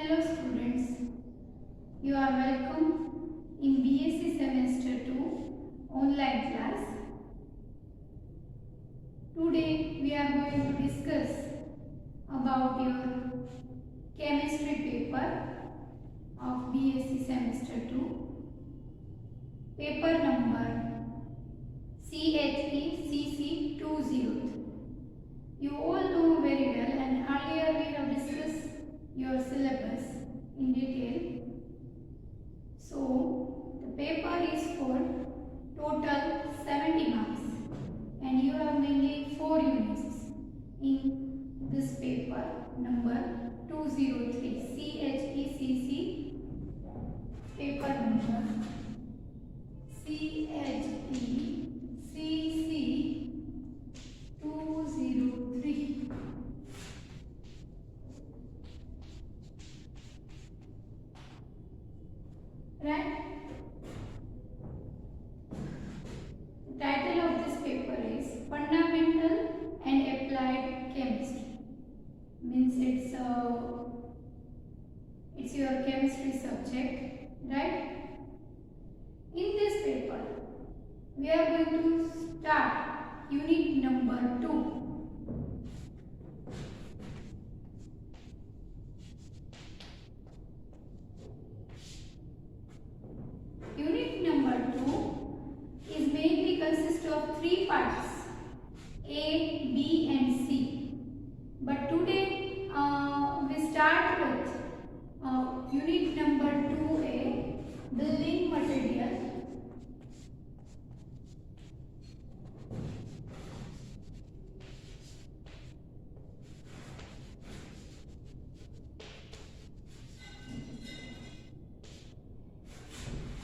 Hello students, you are welcome in B.Sc Semester 2 online class. Today we are going to discuss about your chemistry paper of B.Sc Semester 2, paper number CHE-CC-203. You all know very well, and earlier we have discussed your syllabus in detail. So the paper is for total 70 marks and you have mainly 4 units in this paper number 203 CHECC paper number CHECC 203. Right? The title of this paper is Fundamental and Applied Chemistry. Means it's your chemistry subject, right? In this paper, we are going to start unit number 2. Unit number 2 is mainly consists of 3 parts, A, B and C. But today we start with unit number 2A, building material.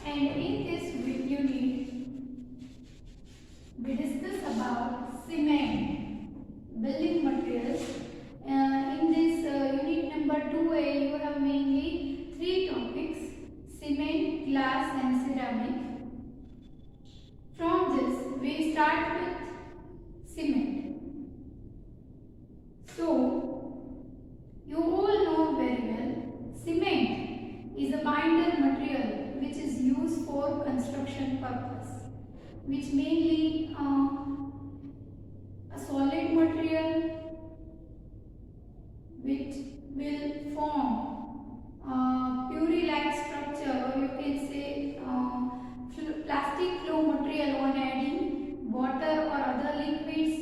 And in this unit, we discuss about cement, building materials. In this unit number 2A, you have mainly 3 topics: cement, glass and ceramic. From this, we start with cement. So, you all know very well, cement is a binder material which is used for construction purpose, which mainly a solid material which will form puri-like structure, or you can say plastic flow material on adding water or other liquids,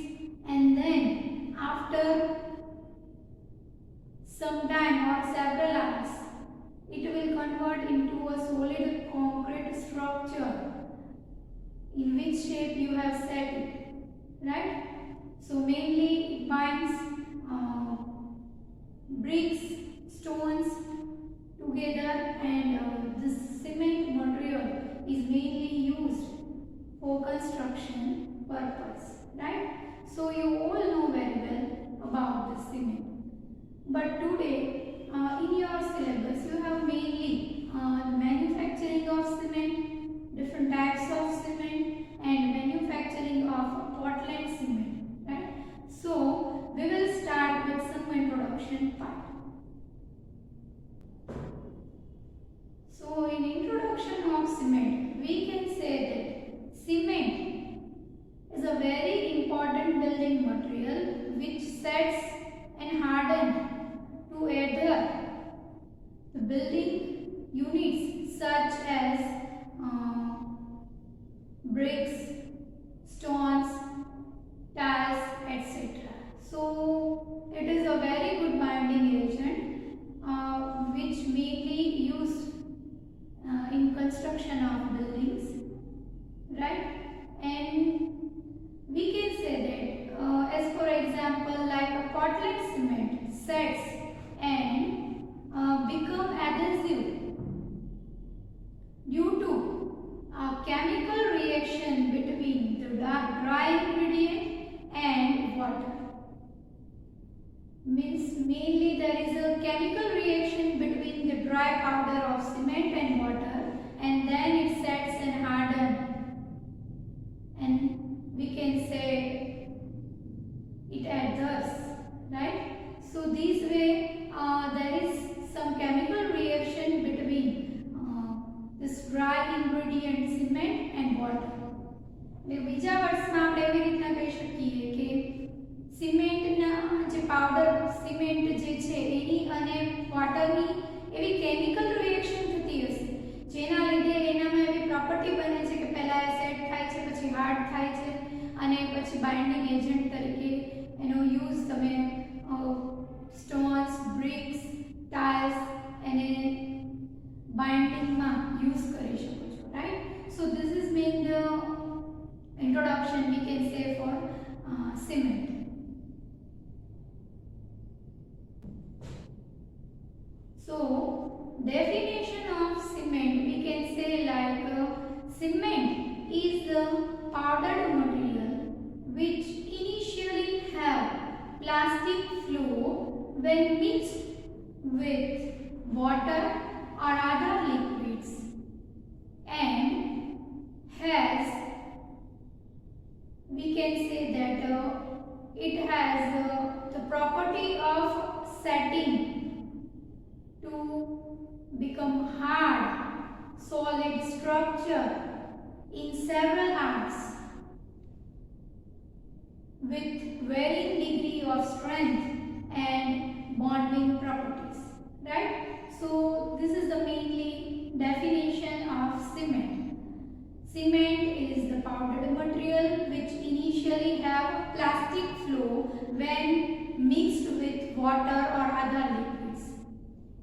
and then after some time or several hours it will convert into a solid concrete structure in which shape you have set it, right? So mainly it binds bricks, stones together, and this cement material is mainly used for construction purpose, right? So you all know very well about the cement. But today in your syllabus you have mainly manufacturing of cement, different types of cement, and manufacturing of Portland cement, right? So we will start with some introduction part. So in introduction of cement, we can say that cement is a very important building material which sets and hardens to adhere the building units such as bricks, stones, tiles, etc. So it is a very good binding agent which mainly used in construction of buildings, right? And we can say that as for example, like a Portland cement sets and become adhesive due to a chemical reaction between the dry ingredient and water. Means mainly there is a chemical reaction between the dry powder of cement and water, and then it sets and hardens, and we can say it adheres, right? So this way there is some chemical reaction between this dry ingredient cement and water. બીજા વર્ષમાં આપણે એવી રીતના કહી શકીએ કે સિમેન્ટના જે powder cement જે છે એની અને વોટરની એવી કેમિકલ રિએક્શન થતી હશે જેના લીધે એનામાં એવી પ્રોપર્ટી બને છે કે પહેલા એ સેટ થાય છે પછી હાર્ડ થાય છે અને પછી બાઇન્ડિંગ એજન્ટ તરીકે એનો યુઝ તમે સ્ટોન્સ બ્રિક્સ ટાઇલ્સ એને બાઇન્ડિંગમાં યુઝ કરી શકો છો right so this is man the introduction we can say for cement. So definition of cement we can say like cement is the powdered material which initially have plastic flow when mixed with water or other liquids and has we can say that it has the property of setting to become hard solid structure in several hours with varying degree of strength and bonding properties right so this is the mainly definition of cement. Cement is the powdered material which initially have plastic flow when mixed with water or other liquids.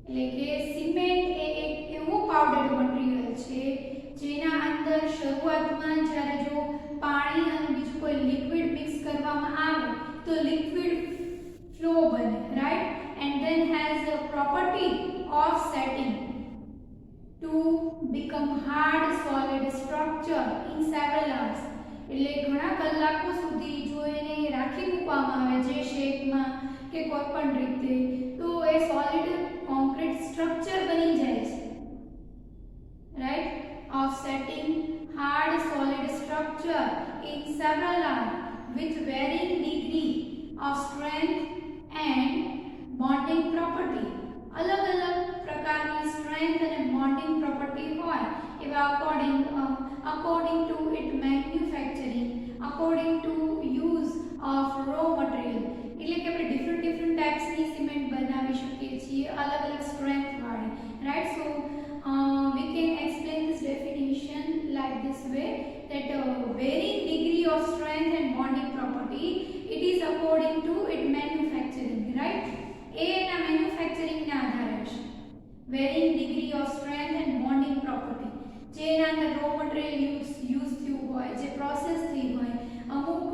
એટલે કે cement એ એક એવું powder material છે જેના અંદર શરૂઆતમાં જ્યારે જો પાણી અને બીજું કોઈ લિક્વિડ મિક્સ કરવામાં આવે તો લિક્વિડ ફ્લો બને right and then has a property of setting to become hard solid structure in several hours એટલે ઘણા કલાકો સુધી જો એને રાખી મૂકવામાં આવે જે શેપમાં કે કોઈ પણ રીતે તો એ સોલિડ કોન્ક્રીટ સ્ટ્રક્ચર બની જાય છે right of setting hard solid structure in several hours with varying degree of strength and bonding property अलग-अलग प्रकारनी स्ट्रेंथ અને બોન્ડિંગ પ્રોપર્ટી હોય એવા according to it manufacturing according to use of raw material એટલે કે આપણે ડિફરન્ટ ટાઈપ્સની સિમેન્ટ બનાવી શકીએ છીએ અલગ-અલગ સ્ટ્રેન્થ વાળી right so we can explain this definition like this way that varying degree of strength and bonding property it is according to it manufacturing right એ એના મેન્યુફેક્ચરિંગ ના આધારે હશે varying degree of strength and bonding property જે એના અંદર row material use થયું હોય જે પ્રોસેસ થઈ હોય અમુક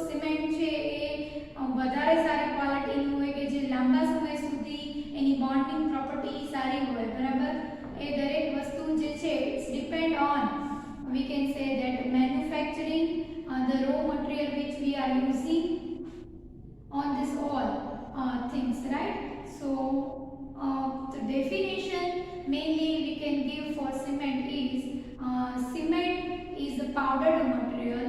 સિમેન્ટ છે એ વધારે સારી ક્વોલિટીનું હોય કે જે લાંબા સમય સુધી એની બોન્ડિંગ પ્રોપર્ટી સારી હોય બરાબર એ દરેક વસ્તુ જે છે it's depend on we can say that manufacturing the raw material which we are using on this all things right so the definition mainly we can give for cement is cement is a powdered material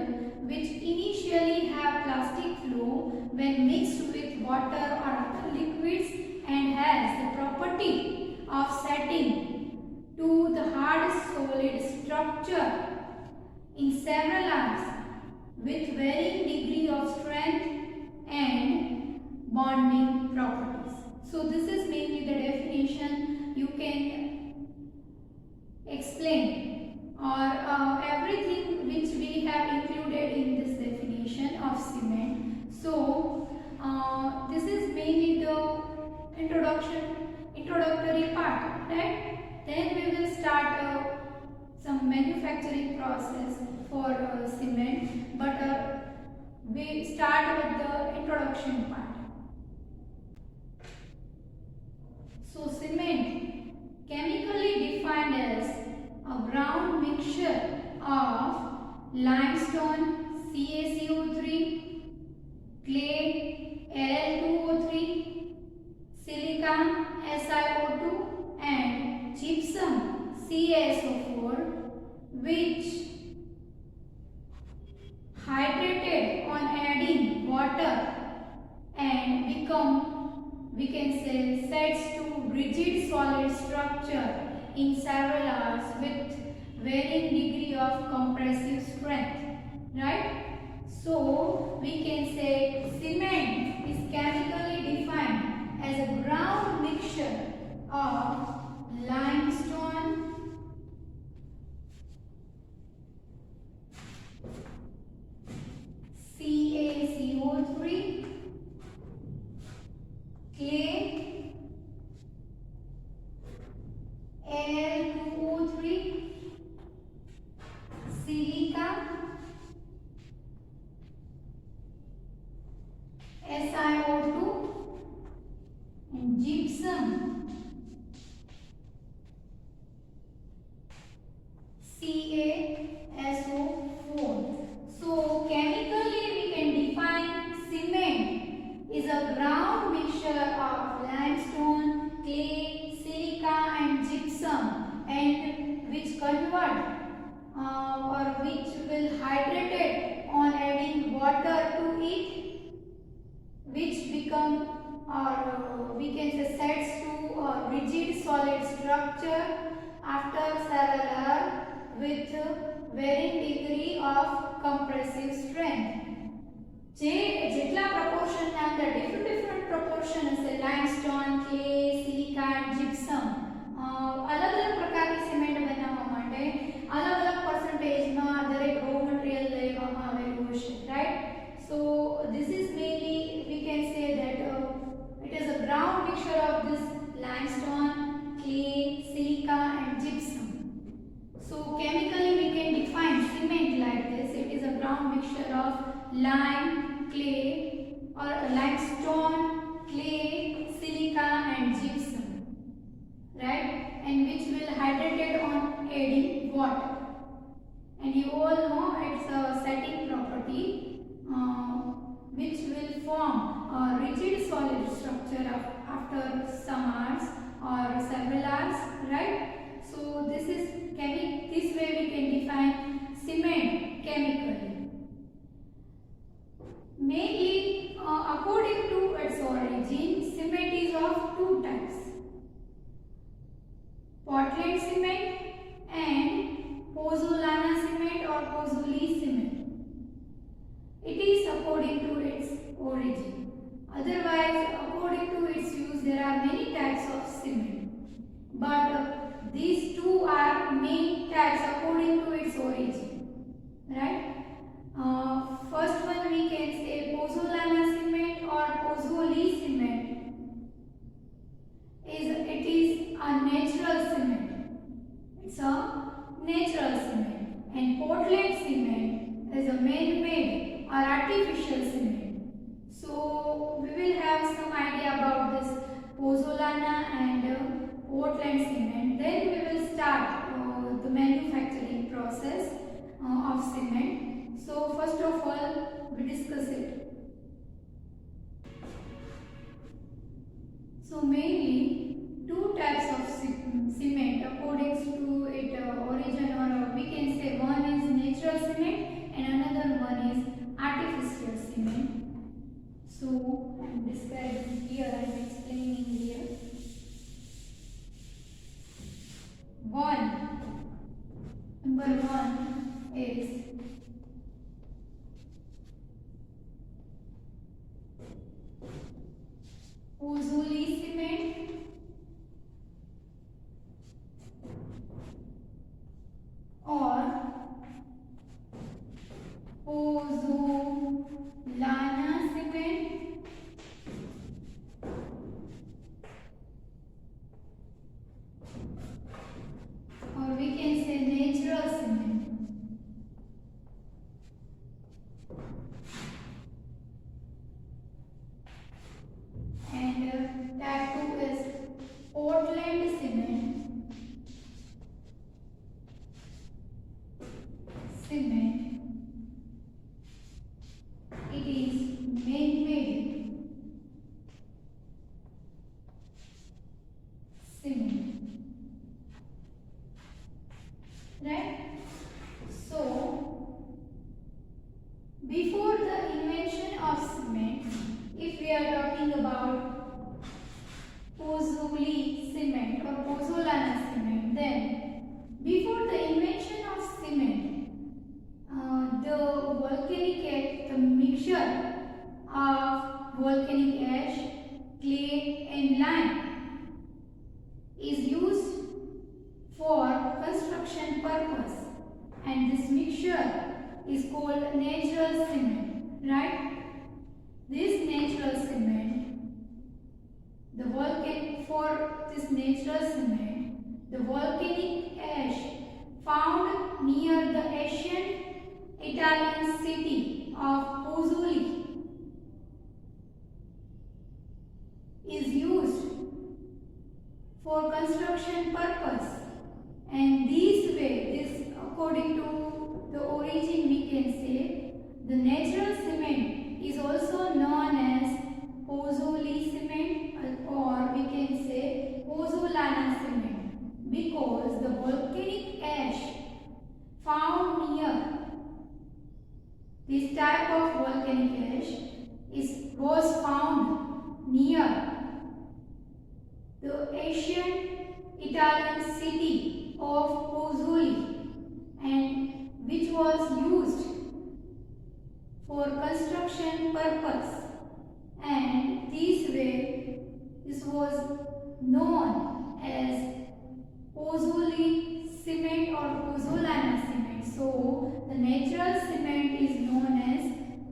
which initially have plastic flow when mixed with water or other liquids and has the property of setting to the hard solid structure in several hours with varying degree of strength and bonding properties. So this is mainly the definition you can explain or everything which we have included in this definition of cement. So this is mainly the introductory part, right? Then we will start some manufacturing process for cement, but we start with the introduction part. So cement chemically defined as a ground mixture of limestone CaCO3, clay Al2O3, silica SiO2 and gypsum CaSO4 which hydrated on adding water and become we can say sets to rigid solid structure in several hours with varying degree of compressive strength, right? So we can say cement is chemically defined as a ground mixture of limestone, CaCO3, clay, Al2O3, silica, SiO2, and gypsum, CaSO4. So chemically we can define cement is a ground mixture of limestone, clay, silica and gypsum, and which convert or which will hydrate it on adding water to it, which become or we can say sets to a rigid solid structure after several hours with varying degree of compressive strength. જેટલા proportion ના અંદર different proportion હશે limestone, clay, silica and gypsum અલગ અલગ પ્રકારની cement બનાવવા માટે અલગ અલગ percentageમાં દરેક raw material લેવામાં આવેલું હશે, right? So this is mainly we can say that it is a ground mixture of this limestone, clay, silica and gypsum. So chemically we can define cement like this. It is a ground mixture of lime, clay or limestone, clay, silica and gypsum, right? And which will hydrate it on adding water. And you all know it's a setting property which will form a rigid solid structure after some hours or several hours, right? So this way we can define cement chemically. Mainly according to its origin, cement is of two types: Portland cement and pozzolana cement or pozzoli cement. It is according to its origin. Otherwise, according to its use, there are many types of cement. But these two are main types according to its origin, right? First one we can say pozzolana cement or pozzoli cement. It is a natural cement. It's a natural cement. And Portland cement is a man-made or artificial cement. So we will have some idea about this pozzolana and Portland cement. Then we will start the manufacturing process of cement. So first of all we discuss it. So mainly two types of cement according to its origin, or we can say one is natural cement and another one is artificial cement. So I am describing here, I am explaining here. Number one is pozzoli cement or pozzolana cement or we can say natural cement. And type 2 is called natural cement, right? This natural cement, for this natural cement, the volcanic ash found near the ancient Italian city of Pozzuoli is used for construction purpose, and according to the origin, we can say the natural cement is also known as Pozzuoli cement, or we can say pozzolana cement, because the volcanic ash found near this type of volcanic ash was found near the ancient Italian city of Pozzuoli, and which was used for construction purpose, and this was known as Pozzuoli cement or pozzolana cement. So the natural cement is known as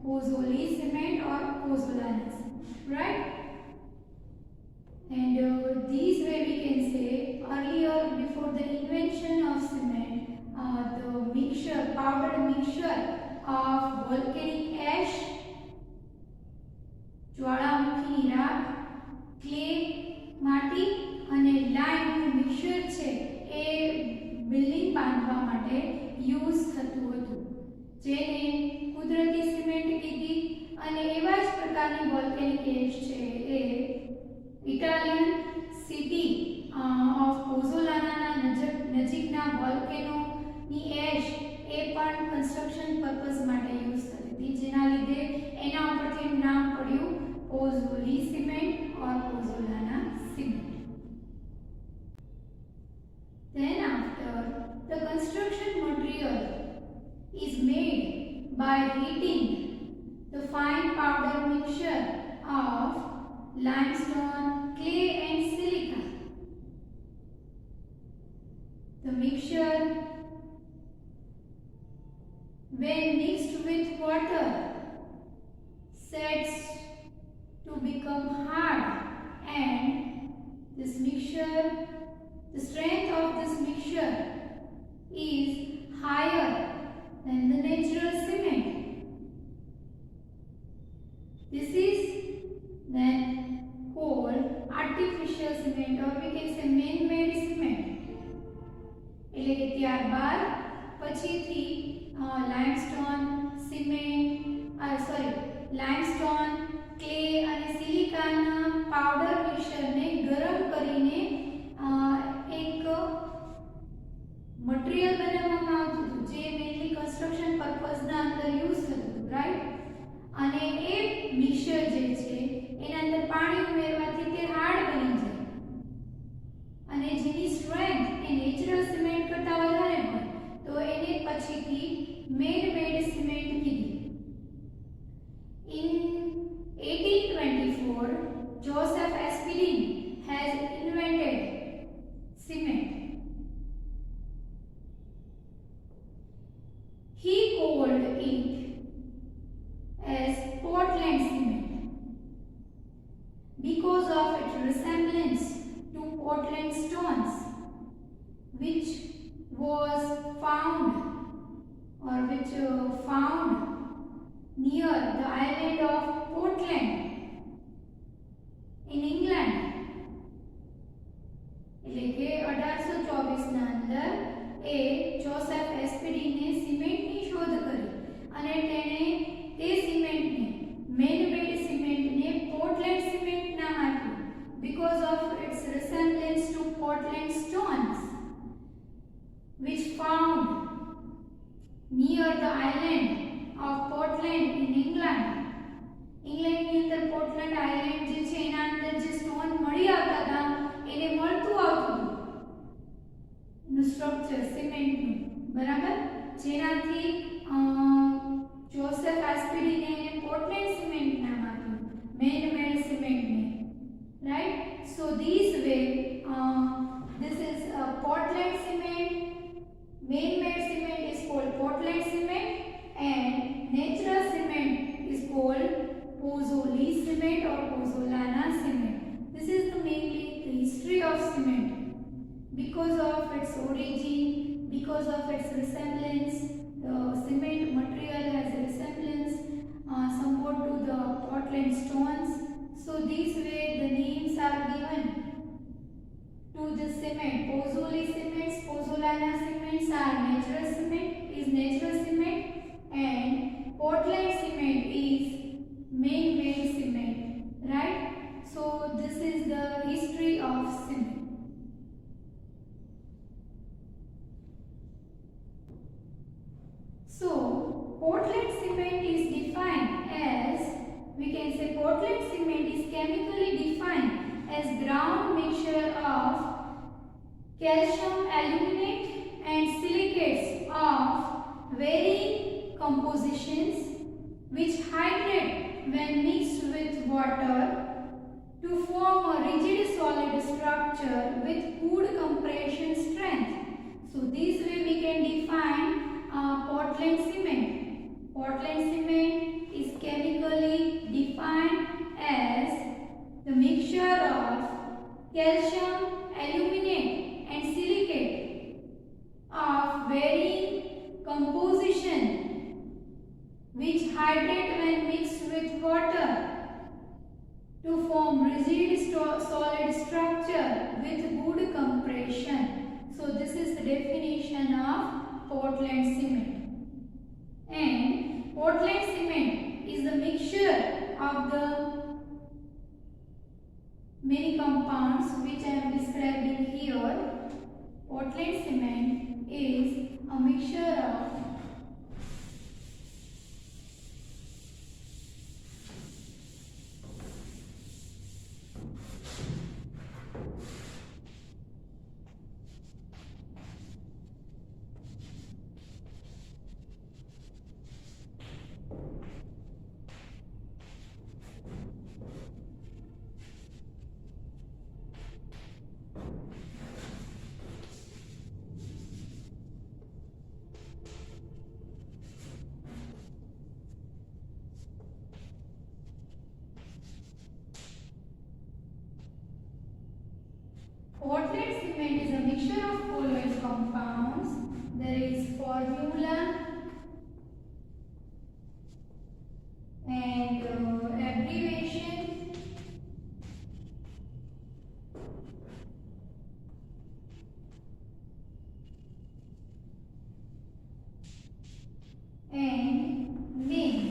Pozzuoli cement or pozzolana cement, right? And this way we can say, earlier, before the invention of cement, the powdered mixture of volcanic ash, જ્વાળામુખીની રાખ, clay માટી અને લાઇમ mixture છે એ building બાંધવા માટે use થતું હતું, જેને કુદરતી સિમેન્ટ કીધી, અને એવા જ પ્રકારની વોલ્કેનિક એશ છે એ ઇટાલિયન સિટી ઓફ પોઝોલાના નજીકના વોલ્કેનોની એશ એ પણ કન્સ્ટ્રક્શન પર્પઝ માટે યુઝ થતી હતી, જેના લીધે એના ઉપરથી નામ પડ્યું Pozzuoli cement or pozzolana cement. Then after, the construction material is made by heating the fine powder mixture of limestone, clay and silica. The mixture, when mixed with water, sets to become hard, and the strength of this mixture is higher than the natural cement. This is then called artificial cement, or we can say man-made cement. એટલે કે ત્યારબાદ પછીથી limestone, clay અને સિલિકાના powder મિક્સચરને ગરમ કરીને એક material બનાવવામાં આવતું હતું, જે મેઇનલી કન્સ્ટ્રક્શન પર્પઝના અંદર યુઝ થતું હતું, રાઈટ? અને એ મિક્સચર જે છે એના અંદર પાણી ઉમેરવાથી તે હાર્ડ બની જાય, અને જેની સ્ટ્રેન્થ એ નેચરલ સિમેન્ટ કરતાં વધારે હોય, તો એને પછીથી મેડ સિમેન્ટ કીધી. In 1824, Joseph Aspidin has invented cement. He called it as Portland cement because of its resemblance to Portland stones, which was found near the island of Portland in England. એટલે કે 1824 ના અંદર એ જોસેફ એસ્પિડિને સિમેન્ટની શોધ કરી, અને તેણે તે સિમેન્ટને મેન-મેડ સિમેન્ટને પોર્ટલેન્ડ સિમેન્ટ નામ આપ્યું, because of its resemblance to Portland stones, which found near the island of Portland in England. England ની અંદર પોર્ટલેન્ડ આઇલેન્ડ જે છે એના અંદર જે સ્ટોન મળી આવતા હતા એને મળતું આવતું નું સ્ટ્રક્ચર સિમેન્ટનું, બરાબર, જેનાથી જોસેફ આસ્પિડીને એને પોર્ટલેન્ડ સિમેન્ટ નામ આપ્યું, મેન-મેડ સિમેન્ટને, right? So this way this is Portland cement. Man-made cement is called Portland cement, and because of its origin, because of its resemblance. The cement material has a resemblance somewhat to the Portland stones. So this way the names are given to the cement. Pozzoli cements, pozzolana cements are natural cement, and Portland cement is man-made cement, right? So this is the history of cement. So Portland cement is defined as, we can say Portland cement is chemically defined as ground mixture of calcium aluminate and silicates of varying compositions which hydrate when mixed with water to form a rigid solid structure with good compression strength. So this way we can define Portland cement. Portland cement is chemically defined as the mixture of calcium aluminate and silicate of varying composition which hydrate when mixed with water to form rigid solid structure with good compression. So this is the definition of Portland cement. And Portland cement is the mixture of the many compounds which I am describing here. Portland cement is a mixture of Portland cement is a mixture of following compounds. There is formula and abbreviation and name.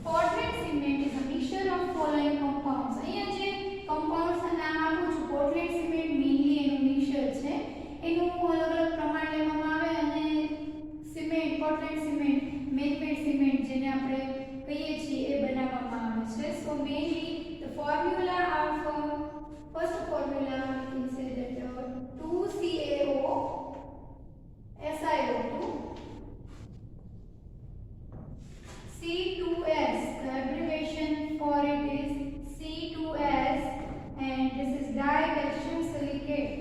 Portland cement is a mixture of following compounds. અહીંયા જે compounds ના નામ આપું છું, Portland cement mainly એનું mixture છે. એનું અલગ-અલગ પ્રમાણ લેવામાં આવે અને cement, Portland cement, man-made cement જેને આપણે કહીએ છીએ એ બનાવવામાં આવે છે. So mainly the formula of first formula we can say that 2CaO SiO2 C2S, the abbreviation for it is C2S, and this is dicalcium silicate.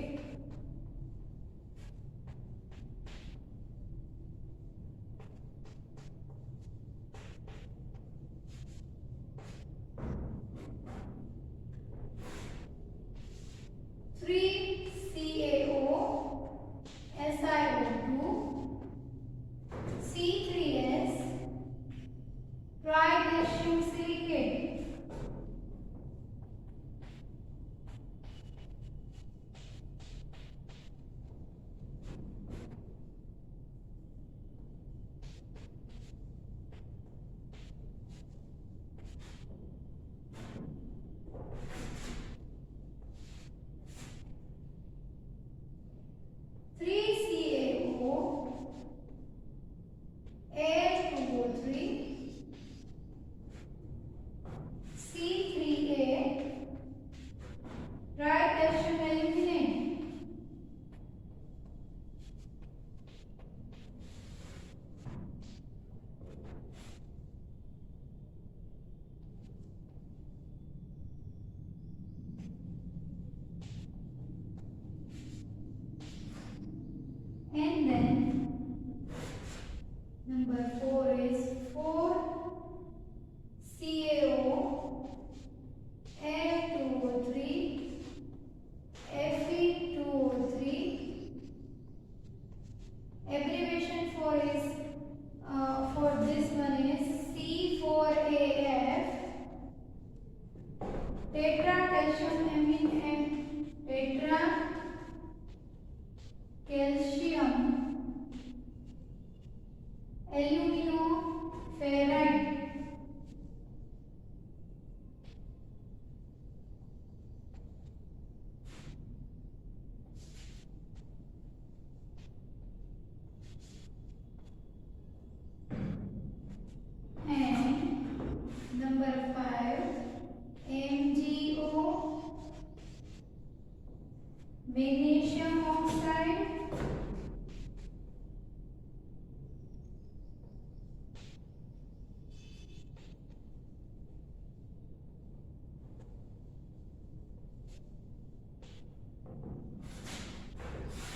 tetra calcium amine and tetra calcium aluminoferrite. Number 5, MgO, magnesium oxide,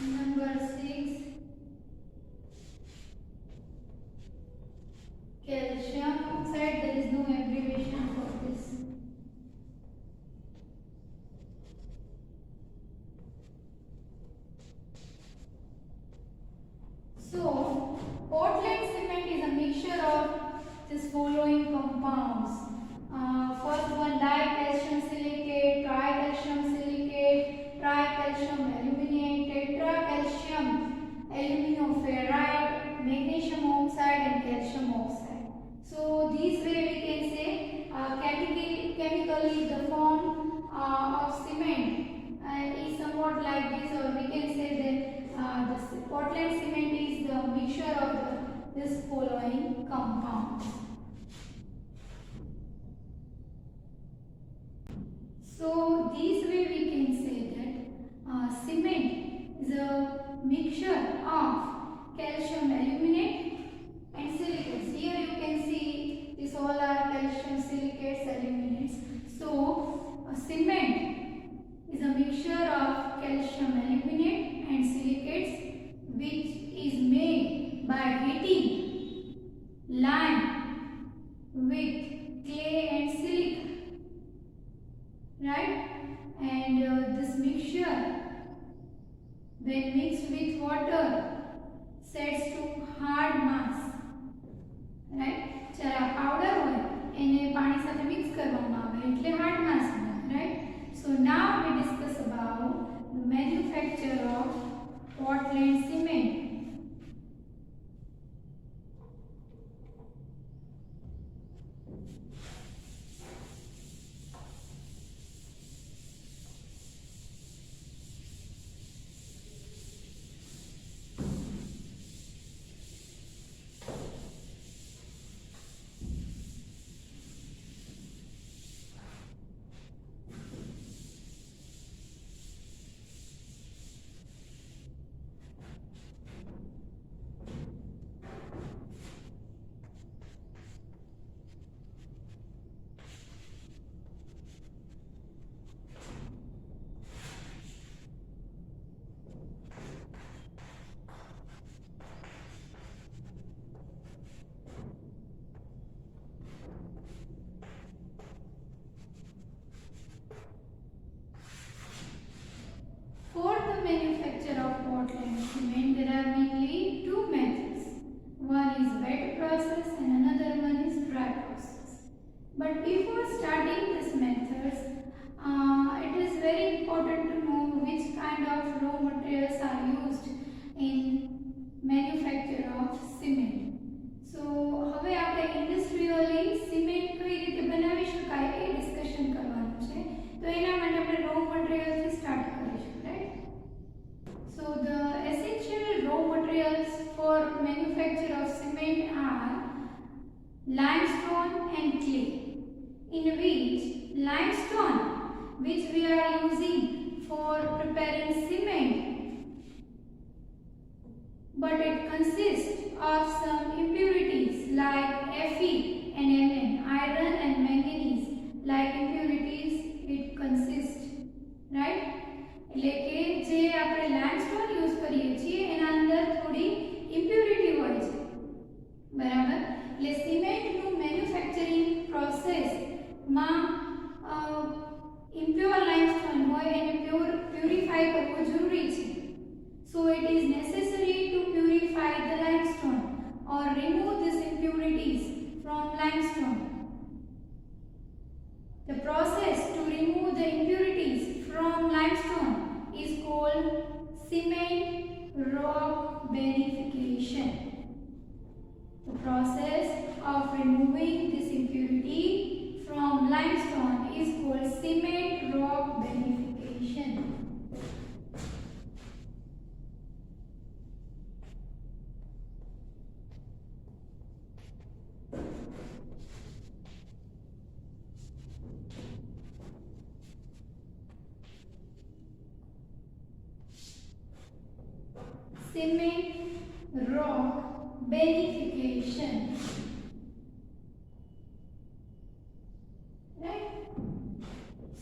number 6, calcium oxide. There is no abbreviation for this. So, Portland cement is a mixture of these following compounds. First one, dicalcium silicate, tricalcium silicate, tricalcium aluminate, tetracalcium aluminoferrite, magnesium oxide and calcium oxide. So this way we can say chemically the form of cement is somewhat like this, or we can say that the Portland cement is the mixture of this following compounds. So this way we can say that cement is a mixture of calcium aluminate and silicates. Here you can see these all are calcium silicates, aluminates. So cement is a mixture of calcium aluminate and silicates which is made by heating lime with clay and silica, right? And this mixture when mixed with water sets to hard mass, right? जरा powder હોય એને પાણી સાથે mix કરવામાં આવે એટલે hard mass બને, right? So now we discuss about the manufacture of Portland cement. Manufacture of Portland cement, there are mainly two methods. One is wet process and another one is dry process. But before starting these methods, it is very important to know which kind of raw materials are used in manufacture of cement. So હવે આપણે ઇન્ડસ્ટ્રીયલી cement કઈ રીતે બનાવી શકાય એ discussion કરવાનું છે. તો એના માટે આપણે રો મટીરીયલ્સથી સ્ટાર્ટ કરીશું, right? So the essential raw materials for manufacture of cement are limestone and clay, in which limestone, which we are using for preparing cement, but it consists of some impurities like Fe and Mn, iron and manganese, like impurities it consists, right? એટલે કે જે આપણે limestone use કરીએ છીએ એના અંદર થોડી impurity હોય છે, બરાબર? એટલે સિમેન્ટનું મેન્યુફેક્ચરિંગ પ્રોસેસમાં ઇમ્પ્યોર લાઇમસ્ટોન હોય એને પ્યુરિફાઈ કરવો જરૂરી છે. So it is necessary to purify the limestone or remove these impurities from limestone. The process to remove the impurities from limestone is called cement rock benefication. The process of removing this impurity from limestone is called cement rock benefication. Cement rock benefication. Right?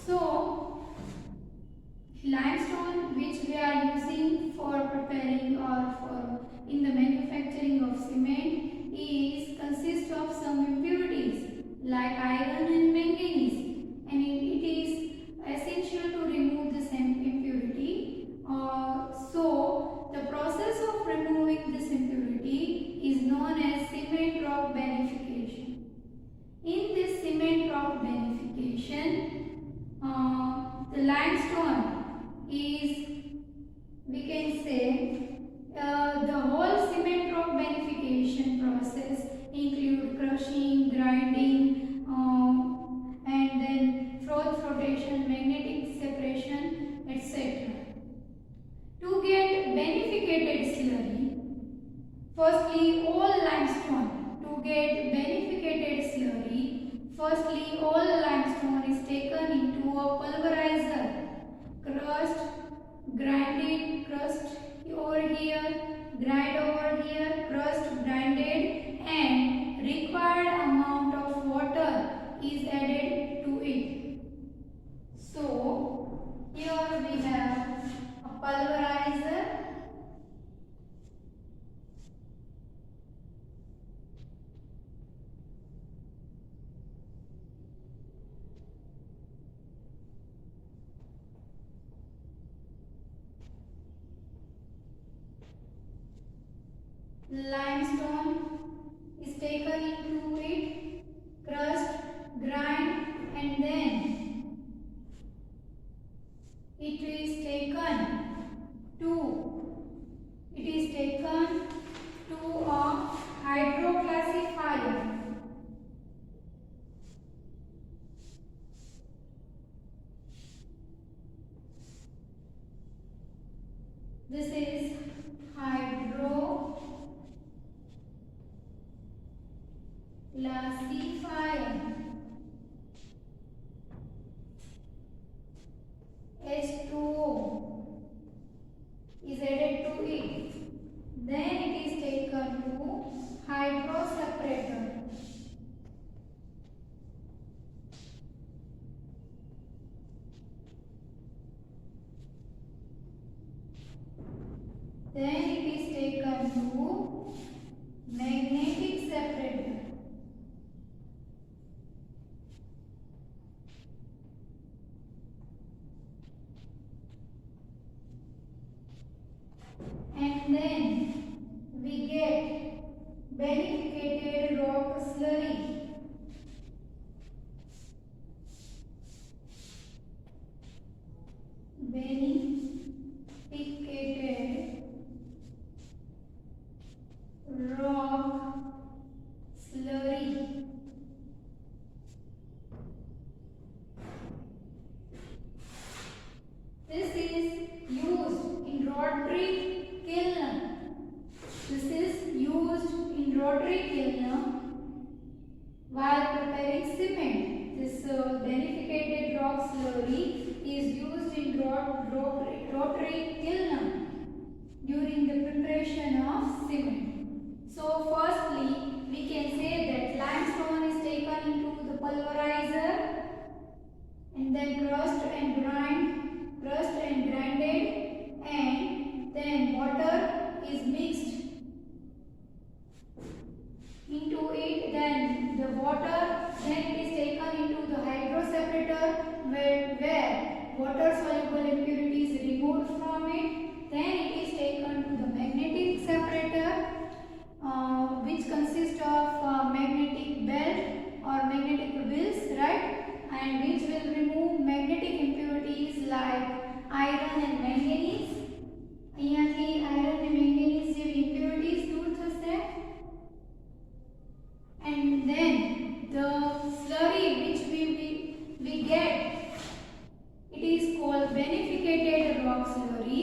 So, limestone which we are using for preparing or for in the manufacturing of cement is consists of some impurities like iron and manganese, and it is essential to remove the same impurity. So the process of removing this impurity is known as cement rock benefication. In this cement rock benefication, the limestone is, we can say, the whole cement rock benefication process include crushing, grinding, and then froth flotation, magnetic separation, etc. To get beneficated slurry, firstly all limestone is taken into a pulverizer, crushed, grinded, crushed over here, grind over here, crushed, grinded, and required amount of water is added to it. So here we have a pulverizer. Limestone is taken into it, crushed, grind, and then it is taken to a hydroclassifier. This is hydroclassifier. H2O is added to it. Then it is taken to hydroseparator. Then it is taken to magnetic separator. And then we get beneficated rock slurry. Beneficated rock slurry. This is used in rotary kiln. While preparing cement. This beneficated rock slurry is used in rotary kiln during the preparation of cement. So firstly, we can say that limestone is taken into the pulverizer and then crushed and grinded, and then water is mixed into it. Then the water then is taken into the hydroseparator where water soluble impurities is removed from it. Then it is taken to the magnetic separator, which consists of magnetic belt or magnetic wheels, right, and which will remove magnetic impurities like iron and manganese. અહીંયાથી iron and manganese જેવી impurities દૂર થશે. And then the slurry which we get, it is called beneficated rock slurry,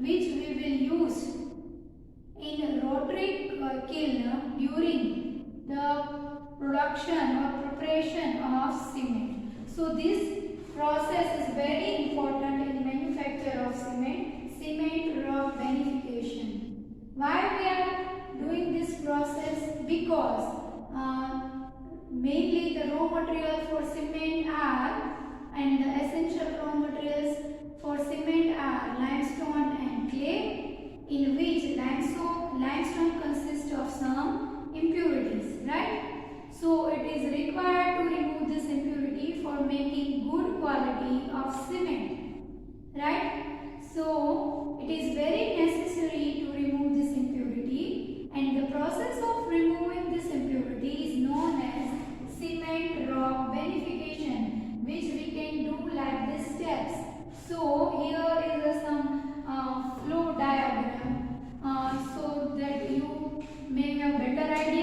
which we will use in rotary kiln during the production or preparation of cement. So this process is very important in manufacture of cement rock benefication. Why we are doing this process? Because mainly the raw material for cement are, and the essential raw materials for cement are limestone and clay, in which limestone consists of some impurities, right? So it is required to remove this impurity for making good quality of cement, right? So it is very necessary to remove this impurity, and the process of removing this impurity is known as cement rock benefication, which we can do like these steps. So here is some flow diagram so that you may have better idea